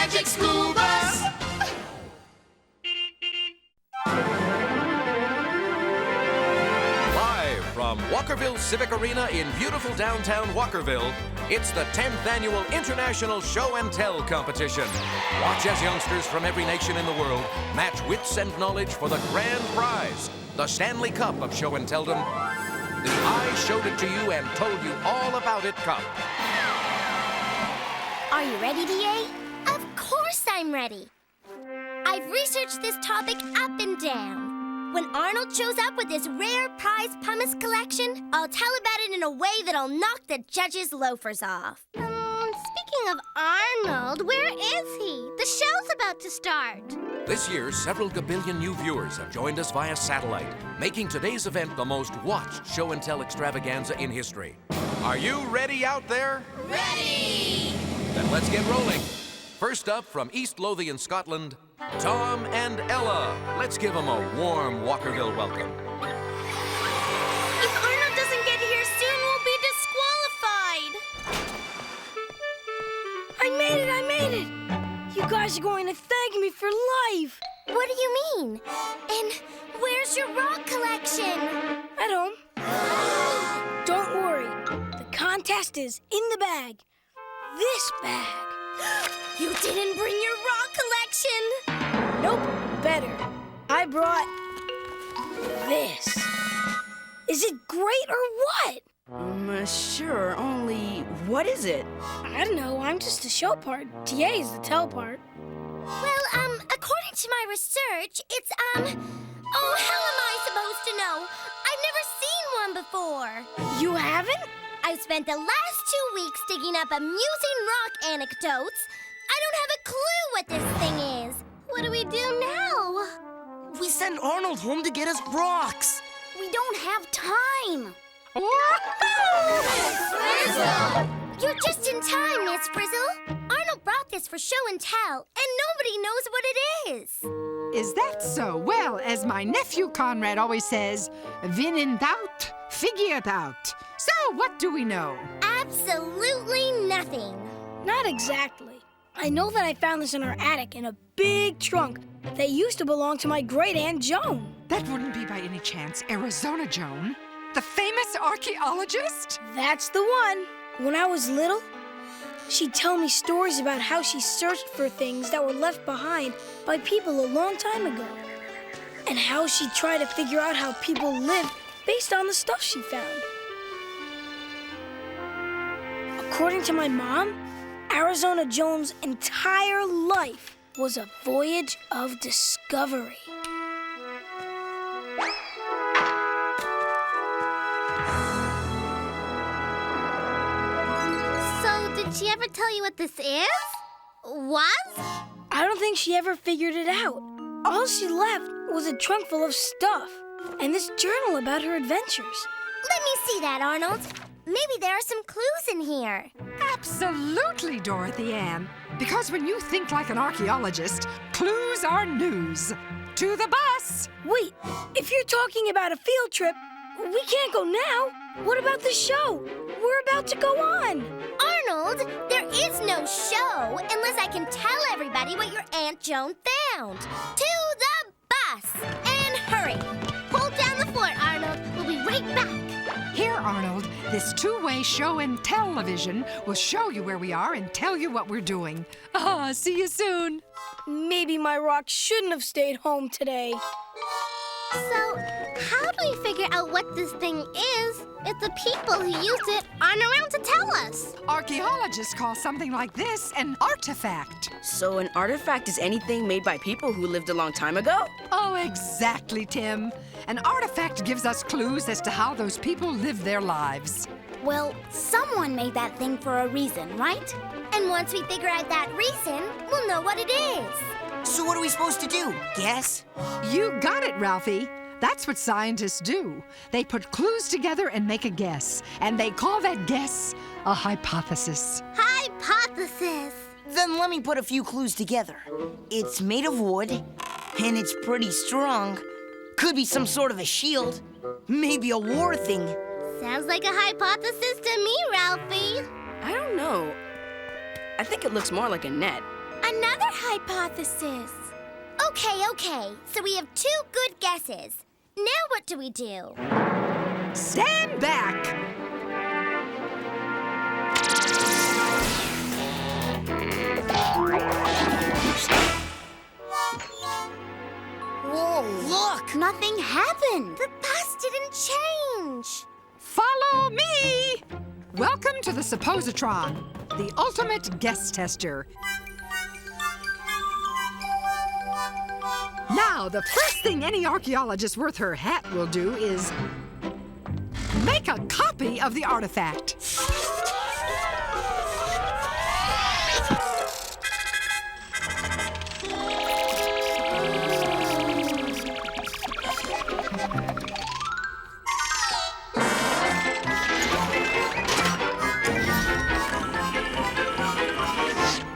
magic school bus. Live from Walkerville Civic Arena in beautiful downtown Walkerville, it's the 10th annual International Show and Tell competition. Watch as youngsters from every nation in the world match wits and knowledge for the grand prize, the Stanley Cup of Show and Telldom. The I Showed It to You and Told You All About It Cup. Are you ready, D.A.? Of course I'm ready. I've researched this topic up and down. When Arnold shows up with his rare prize pumice collection, I'll tell about it in a way that'll knock the judges' loafers off. Speaking of Arnold, where is he? The show's about to start. This year, several gabillion new viewers have joined us via satellite, making today's event the most watched show and tell extravaganza in history. Are you ready out there? Ready! Then let's get rolling. First up, from East Lothian, Scotland, Tom and Ella. Let's give them a warm Walkerville welcome. If Arnold doesn't get here soon, we'll be disqualified. I made it! You guys are going to thank me for life. What do you mean? And where's your rock collection? At home. Don't worry. The contest is in the bag. This bag. You didn't bring your rock collection. Nope, better. I brought this. Is it great or what? Sure, only what is it? I don't know, I'm just the show part. TA is the tell part. Well, according to my research, it's, oh, how am I supposed to know? I've never seen one before. You haven't? I've spent the last 2 weeks digging up amusing rock anecdotes. I don't have a clue what this thing is. What do we do now? We send Arnold home to get us rocks. We don't have time. Frizzle! You're just in time, Miss Frizzle. Arnold brought this for show and tell, and nobody knows what it is. Is that so? Well, as my nephew Conrad always says, when in doubt, figure it out. So, what do we know? Absolutely nothing. Not exactly. I know that I found this in our attic in a big trunk that used to belong to my great-aunt Joan. That wouldn't be by any chance Arizona Joan, the famous archaeologist? That's the one. When I was little, she'd tell me stories about how she searched for things that were left behind by people a long time ago. And how she'd try to figure out how people lived based on the stuff she found. According to my mom, Arizona Joan's entire life was a voyage of discovery. So, did she ever tell you what this is? Was? I don't think she ever figured it out. All she left was a trunk full of stuff and this journal about her adventures. Let me see that, Arnold. Maybe there are some clues in here. Absolutely, Dorothy Ann. Because when you think like an archaeologist, clues are news. To the bus! Wait, if you're talking about a field trip, we can't go now. What about the show? We're about to go on. Arnold, there is no show unless I can tell everybody what your Aunt Joan found. To the bus! And hurry. Hold down the fort, Arnold. We'll be right back. Here, Arnold, this two-way show and television will show you where we are and tell you what we're doing. See you soon. Maybe my rock shouldn't have stayed home today. So, how do we figure out what this thing is if the people who used it aren't around to tell us? Archaeologists call something like this an artifact. So an artifact is anything made by people who lived a long time ago? Oh, exactly, Tim. An artifact gives us clues as to how those people lived their lives. Well, someone made that thing for a reason, right? And once we figure out that reason, we'll know what it is. So what are we supposed to do? Guess? You got it, Ralphie. That's what scientists do. They put clues together and make a guess. And they call that guess a hypothesis. Hypothesis. Then let me put a few clues together. It's made of wood, and it's pretty strong. Could be some sort of a shield. Maybe a war thing. Sounds like a hypothesis to me, Ralphie. I don't know. I think it looks more like a net. Another hypothesis. Okay. So we have 2 good guesses. Now what do we do? Stand back! Whoa, look! Nothing happened. The bus didn't change. Follow me! Welcome to the Suppositron, the ultimate guess tester. Now, the first thing any archaeologist worth her hat will do is make a copy of the artifact.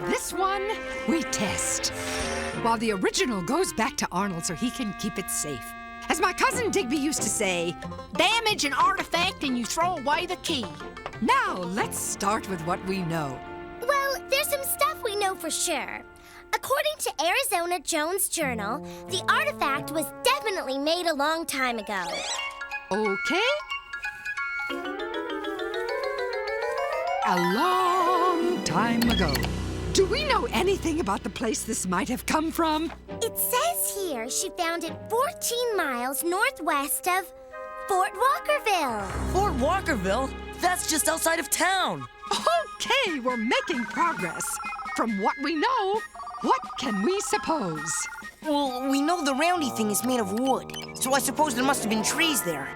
This one we test, while the original goes back to Arnold so he can keep it safe. As my cousin Digby used to say, Damage an artifact and you throw away the key. now let's start with what we know. Well, there's some stuff we know for sure. According to Arizona Jones Journal, the artifact was definitely made a long time ago. Okay? A long time ago. Do we know anything about the place this might have come from? It says here she found it 14 miles northwest of Fort Walkerville. Fort Walkerville? That's just outside of town. Okay, we're making progress. From what we know, what can we suppose? Well, we know the roundy thing is made of wood, so I suppose there must have been trees there.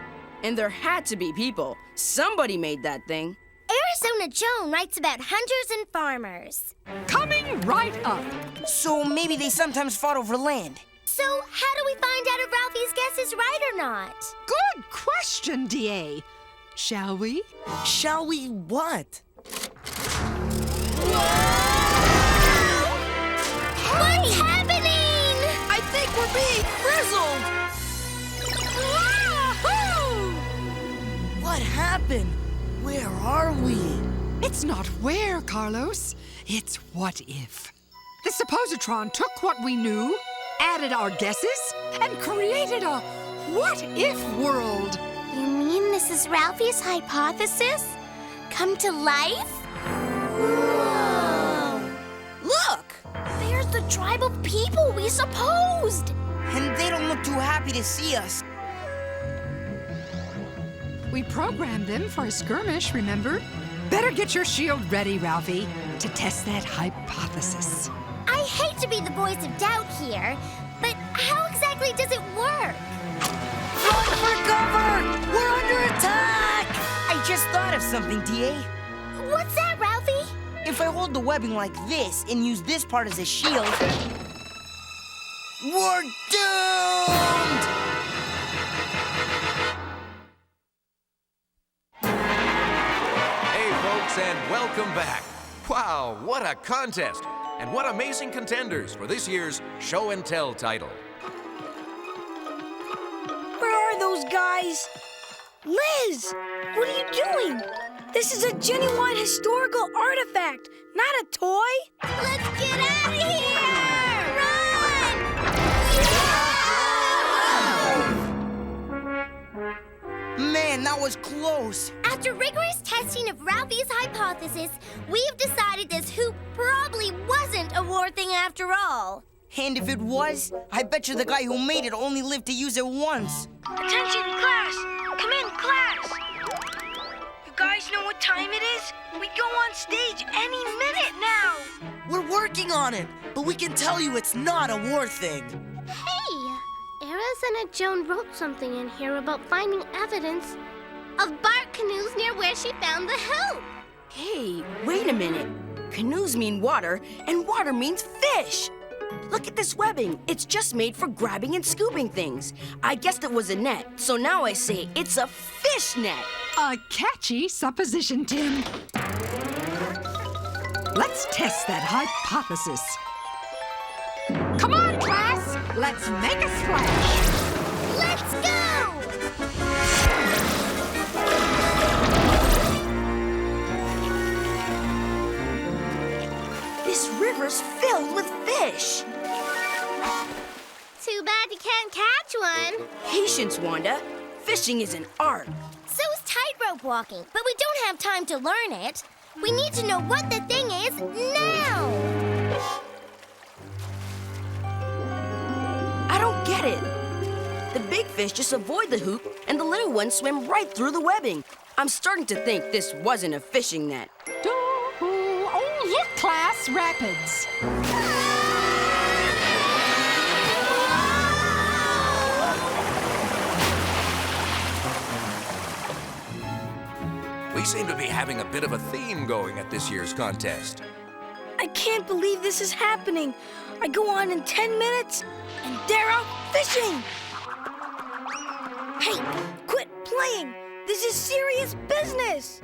And there had to be people. Somebody made that thing. Arizona Joan writes about hunters and farmers. Coming right up. So maybe they sometimes fought over land. So how do we find out if Ralphie's guess is right or not? Good question, D.A. Shall we? Shall we what? What's happening? I think we're being frizzled! Wahoo! What happened? Where are we? It's not where, Carlos. It's what if. The Suppositron took what we knew, added our guesses, and created a what-if world. You mean this is Ralphie's hypothesis? Come to life? Whoa! Look! There's the tribe of people we supposed! And they don't look too happy to see us. We programmed them for a skirmish, remember? Better get your shield ready, Ralphie, to test that hypothesis. I hate to be the voice of doubt here, but how exactly does it work? Run for cover! We're under attack! I just thought of something, D.A. What's that, Ralphie? If I hold the webbing like this and use this part as a shield, we're doomed! Hey, folks, and welcome back. Wow, what a contest! And what amazing contenders for this year's Show and Tell title. Where are those guys? Liz, what are you doing? This is a genuine historical artifact, not a toy. Let's get out of here! Run! Man, that was close. After rigorous testing of Ralphie's hypothesis, we've decided this hoop probably wasn't a war thing after all. And if it was, I bet you the guy who made it only lived to use it once. Attention, class! Come in, class! You guys know what time it is? We go on stage any minute now! We're working on it, but we can tell you it's not a war thing. Hey, Arizona Joan wrote something in here about finding evidence of bark canoes near where she found the hoop. Hey, wait a minute. Canoes mean water, and water means fish. Look at this webbing. It's just made for grabbing and scooping things. I guessed it was a net, so now I say it's a fish net. A catchy supposition, Tim. Let's test that hypothesis. Come on, class! Let's make a splash! Let's go! This river river's filled with fish. Too bad you can't catch one. Patience, Wanda. Fishing is an art. So is tightrope walking, but we don't have time to learn it. We need to know what the thing is now. I don't get it. The big fish just avoid the hoop, and the little ones swim right through the webbing. I'm starting to think this wasn't a fishing net. Oh, look, class, rapids. We seem to be having a bit of a theme going at this year's contest. I can't believe this is happening. I go on in 10 minutes, and they're out fishing. Hey, quit playing. This is serious business.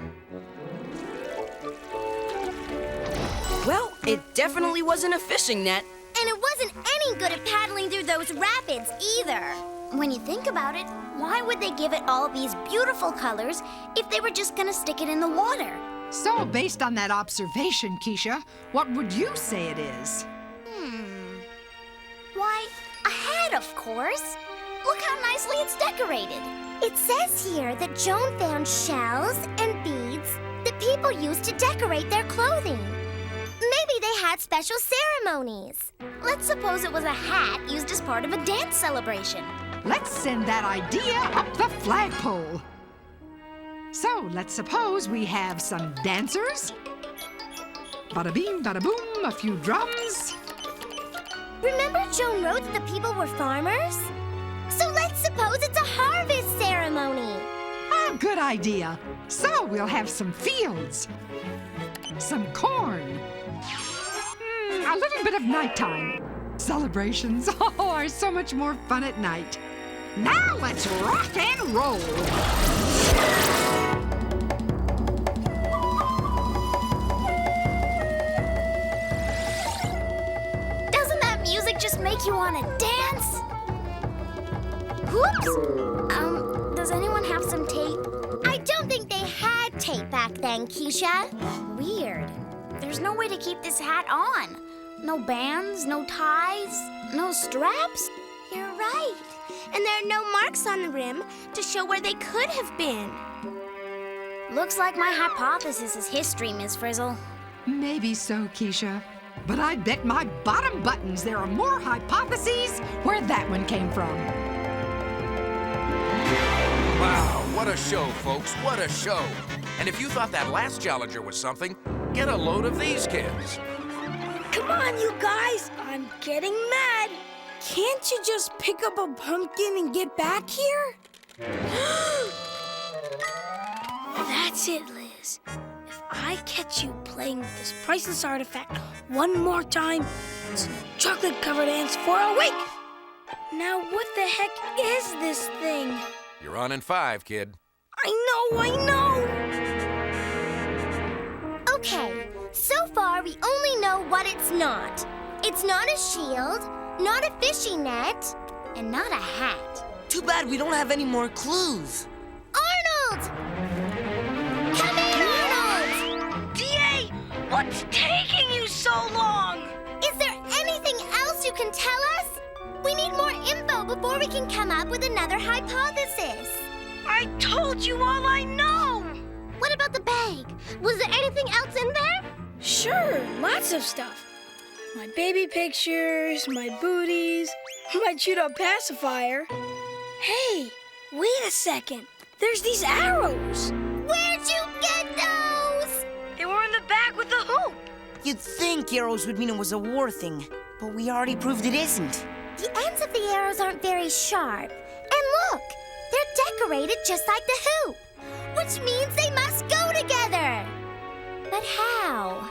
Well, it definitely wasn't a fishing net. And it wasn't any good at paddling through those rapids either. When you think about it, why would they give it all these beautiful colors if they were just gonna stick it in the water? So, based on that observation, Keisha, what would you say it is? Why, a hat, of course. Look how nicely it's decorated. It says here that Joan found shells and beads that people used to decorate their clothing. Maybe they had special ceremonies. Let's suppose it was a hat used as part of a dance celebration. Let's send that idea up the flagpole. So, let's suppose we have some dancers. Bada bing, bada boom, a few drums. Remember Joan wrote that the people were farmers? So let's suppose it's a harvest ceremony. Ah, good idea. So, we'll have some fields, some corn, a little bit of nighttime. Celebrations are so much more fun at night. Now let's rock and roll. Doesn't that music just make you want to dance? Whoops! Does anyone have some tape? I don't think they had tape back then, Keisha. Weird. There's no way to keep this hat on. No bands, no ties, no straps. You're right. And there are no marks on the rim to show where they could have been. Looks like my hypothesis is history, Miss Frizzle. Maybe so, Keisha. But I bet my bottom buttons there are more hypotheses where that one came from. Wow, what a show, folks, what a show. And if you thought that last challenger was something, get a load of these kids. Come on, you guys. I'm getting mad. Can't you just pick up a pumpkin and get back here? That's it, Liz. If I catch you playing with this priceless artifact one more time, it's chocolate-covered ants for a week. Now, what the heck is this thing? You're on in 5, kid. I know. Okay, so far we only know what it's not. It's not a shield, not a fishing net, and not a hat. Too bad we don't have any more clues. Arnold! Come in, Arnold! D.A., what's taking you so long? Is there anything else you can tell us? We need more info before we can come up with another hypothesis. I told you all I know. What about the bag? Was there anything else in there? Sure, lots of stuff. My baby pictures, my booties, my chewed-up pacifier. Hey, wait a second. There's these arrows. Where'd you get those? They were in the bag with the hoop. You'd think arrows would mean it was a war thing, but we already proved it isn't. The ends of the arrows aren't very sharp. And look, they're decorated just like the hoop, which means they must go together. But how?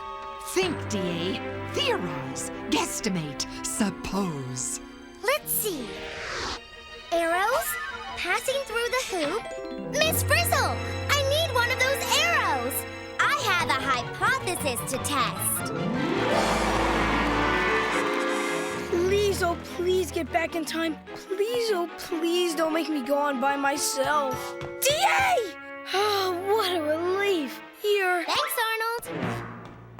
Think, D.A. Theorize, guesstimate, suppose. Let's see. Arrows passing through the hoop. Miss Frizzle, I need one of those arrows. I have a hypothesis to test. Please, oh please get back in time. Please, oh please don't make me go on by myself. D.A.! Oh, what a relief. Thanks, Arnold.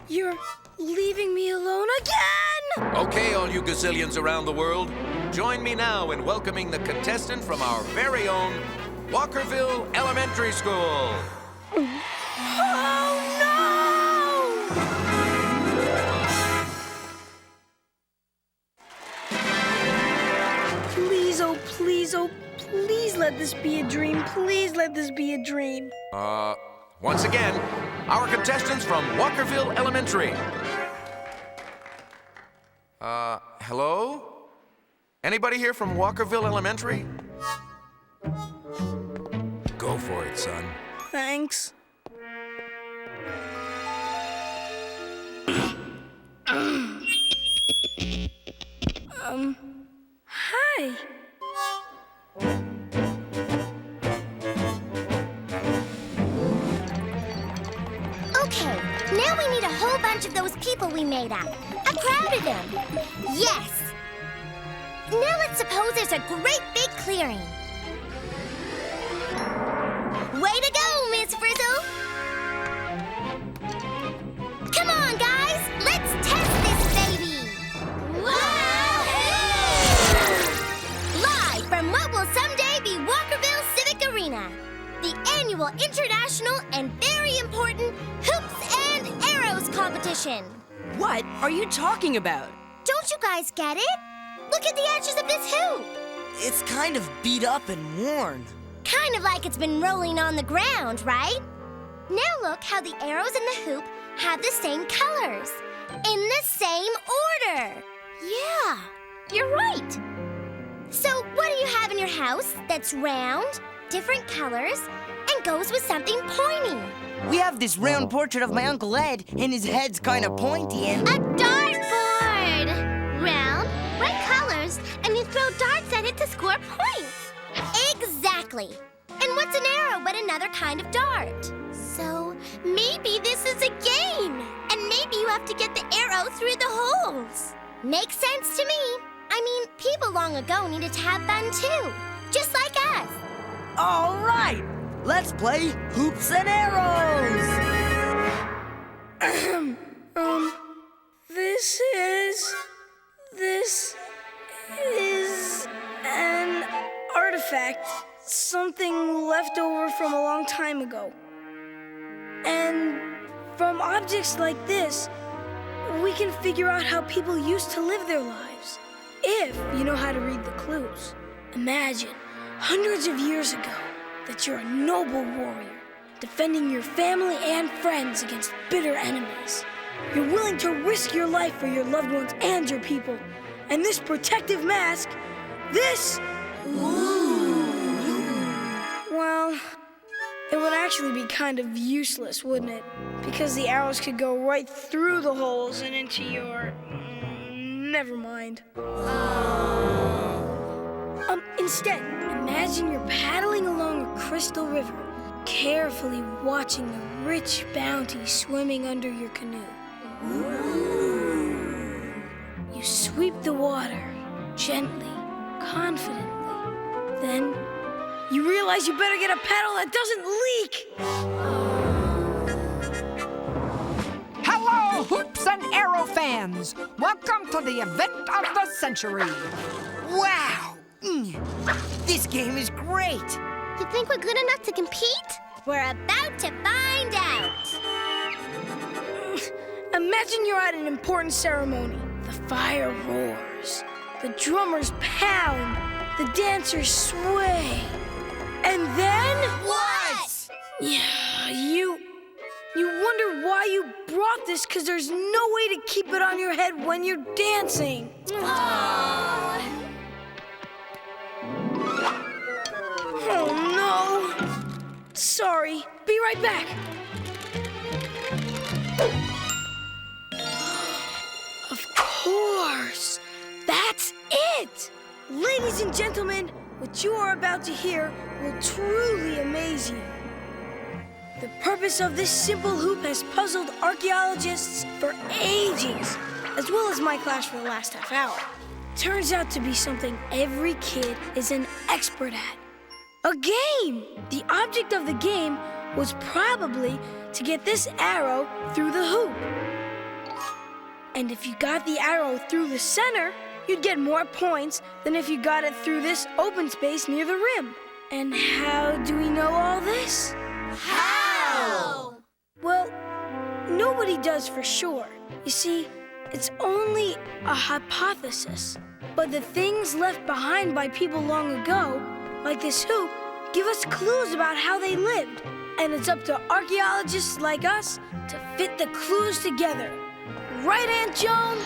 You're leaving me alone again! Okay, all you gazillions around the world, join me now in welcoming the contestant from our very own Walkerville Elementary School. Oh, no! Please, oh, please, oh, please let this be a dream. Please let this be a dream. Once again, our contestants from Walkerville Elementary. Hello? Anybody here from Walkerville Elementary? Go for it, son. Thanks. Hi. Okay, now we need a whole bunch of those people we made up. A crowd of them. Yes. Now let's suppose there's a great big clearing. Way to go, Miss Frizzle! Come on, guys! Let's test this baby! Wahoo! Live from what will someday be Walkerville Civic Arena, the annual international and very important Hoops and Arrows competition. What are you talking about? Don't you guys get it? Look at the edges of this hoop. It's kind of beat up and worn. Kind of like it's been rolling on the ground, right? Now look how the arrows in the hoop have the same colors. In the same order. Yeah, you're right. So what do you have in your house that's round, different colors, and goes with something pointy? We have this round portrait of my Uncle Ed, and his head's kind of pointy and... A dartboard! Round, bright colors, and you throw darts at it to score points. Exactly. And what's an arrow but another kind of dart? So maybe this is a game. And maybe you have to get the arrow through the holes. Makes sense to me. I mean, people long ago needed to have fun too. Just like us. All right! Let's play Hoops and Arrows! This is an artifact. Something left over from a long time ago. And from objects like this, we can figure out how people used to live their lives. If you know how to read the clues. Imagine, hundreds of years ago, that you're a noble warrior, defending your family and friends against bitter enemies. You're willing to risk your life for your loved ones and your people. And this protective mask, this... Well, it would actually be kind of useless, wouldn't it? Because the arrows could go right through the holes and into your... Never mind. Instead, imagine you're paddling along a crystal river, carefully watching the rich bounty swimming under your canoe. You sweep the water gently, confidently. Then you realize you better get a paddle that doesn't leak. Hello, Hoops and Arrow fans! Welcome to the event of the century. Wow! This game is great! You think we're good enough to compete? We're about to find out. Imagine you're at an important ceremony. The fire roars, the drummers pound, the dancers sway. And then... What? Yeah, you wonder why you brought this, because there's no way to keep it on your head when you're dancing. Oh, no. Sorry. Be right back. Of course. That's it. Ladies and gentlemen, what you are about to hear will truly amaze you. The purpose of this simple hoop has puzzled archaeologists for ages, as well as my class for the last half hour. Turns out to be something every kid is an expert at. A game! The object of the game was probably to get this arrow through the hoop. And if you got the arrow through the center, you'd get more points than if you got it through this open space near the rim. And how do we know all this? How? Well, nobody does for sure. You see, it's only a hypothesis. But the things left behind by people long ago, like this hoop, give us clues about how they lived. And it's up to archaeologists like us to fit the clues together. Right, Aunt Joan?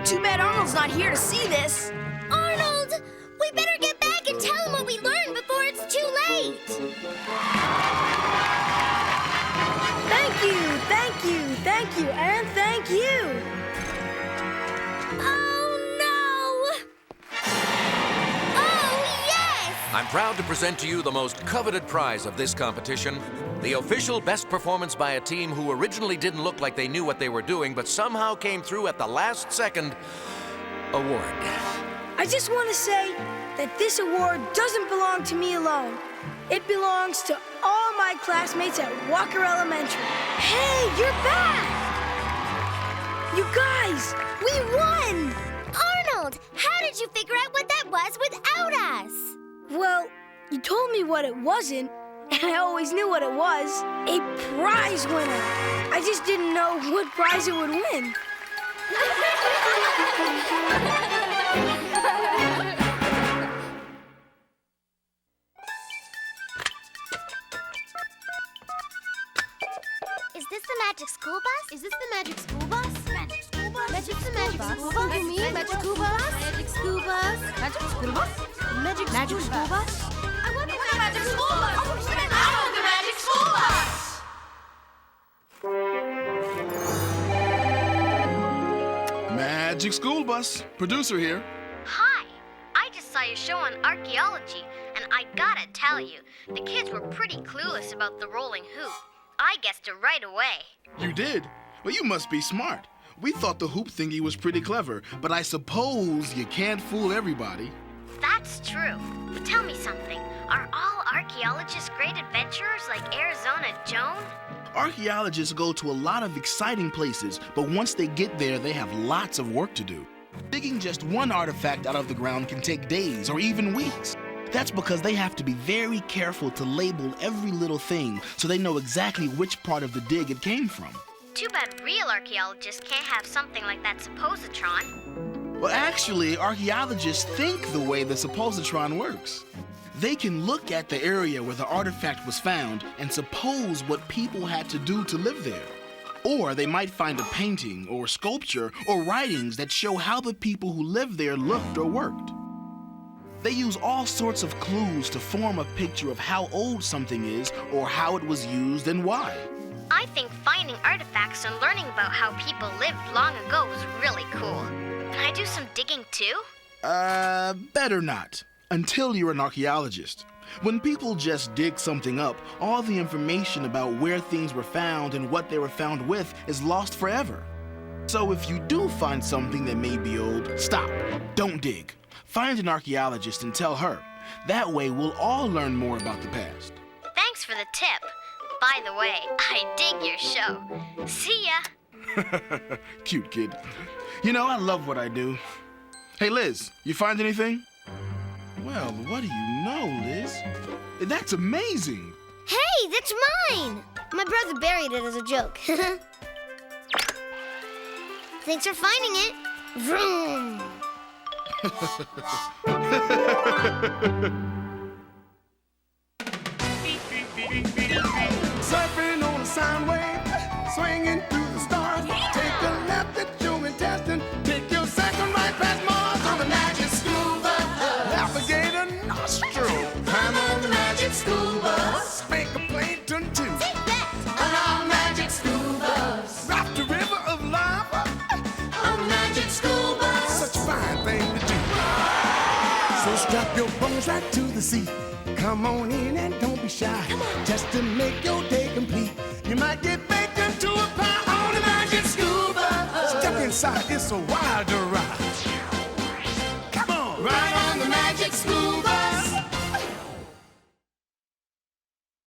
Too bad Arnold's not here to see this. Arnold, we better get back and tell him what we learned before it's too late. Thank you, thank you, thank you, and thank you. Oh, no! Oh, yes! I'm proud to present to you the most coveted prize of this competition, the official best performance by a team who originally didn't look like they knew what they were doing, but somehow came through at the last second award. I just want to say that this award doesn't belong to me alone. It belongs to all my classmates at Walker Elementary. Hey, you're back! You guys, we won! Arnold, how did you figure out what that was without us? Well, you told me what it wasn't, and I always knew what it was. A prize winner. I just didn't know what prize it would win. Is this the magic school bus? Is this the magic school bus? Magic school bus? Magic the magic school bus? You mean magic school bus? Magic school bus? Magic school bus? Magic school bus? I want the magic school bus! I want the magic school bus! Magic School Bus. Producer here. Hi, I just saw your show on archaeology, and I gotta tell you, the kids were pretty clueless about the rolling hoop. I guessed it right away. You did? Well, you must be smart. We thought the hoop thingy was pretty clever, but I suppose you can't fool everybody. That's true. But tell me something. Are all archaeologists great adventurers like Arizona Joan? Archaeologists go to a lot of exciting places, but once they get there, they have lots of work to do. Digging just one artifact out of the ground can take days or even weeks. That's because they have to be very careful to label every little thing so they know exactly which part of the dig it came from. Too bad real archaeologists can't have something like that suppositron. Well, actually, archaeologists think the way the suppositron works. They can look at the area where the artifact was found and suppose what people had to do to live there. Or they might find a painting or sculpture or writings that show how the people who lived there looked or worked. They use all sorts of clues to form a picture of how old something is or how it was used and why. I think finding artifacts and learning about how people lived long ago is really cool. Can I do some digging too? Better not. Until you're an archaeologist. When people just dig something up, all the information about where things were found and what they were found with is lost forever. So if you do find something that may be old, stop. Don't dig. Find an archaeologist and tell her. That way, we'll all learn more about the past. Thanks for the tip. By the way, I dig your show. See ya. Cute kid. You know, I love what I do. Hey, Liz, you find anything? Well, what do you know, Liz? That's amazing. Hey, that's mine! My brother buried it as a joke. Thanks for finding it. Vroom! Surfing on a sound wave, swinging through the stars. Take a left at your intestine, take your second right past Mars on the magic school bus. Navigator nostril, climb on the magic school bus. Make a plankton too. Take that! On our magic school bus. Rock the river of lava on the magic school bus. Such a fine thing to do. So strap your bones right to the seat. Come on in and don't be shy. Just to make your day complete. You might get baked into a pie on the magic school bus. Step inside, it's a wilder ride.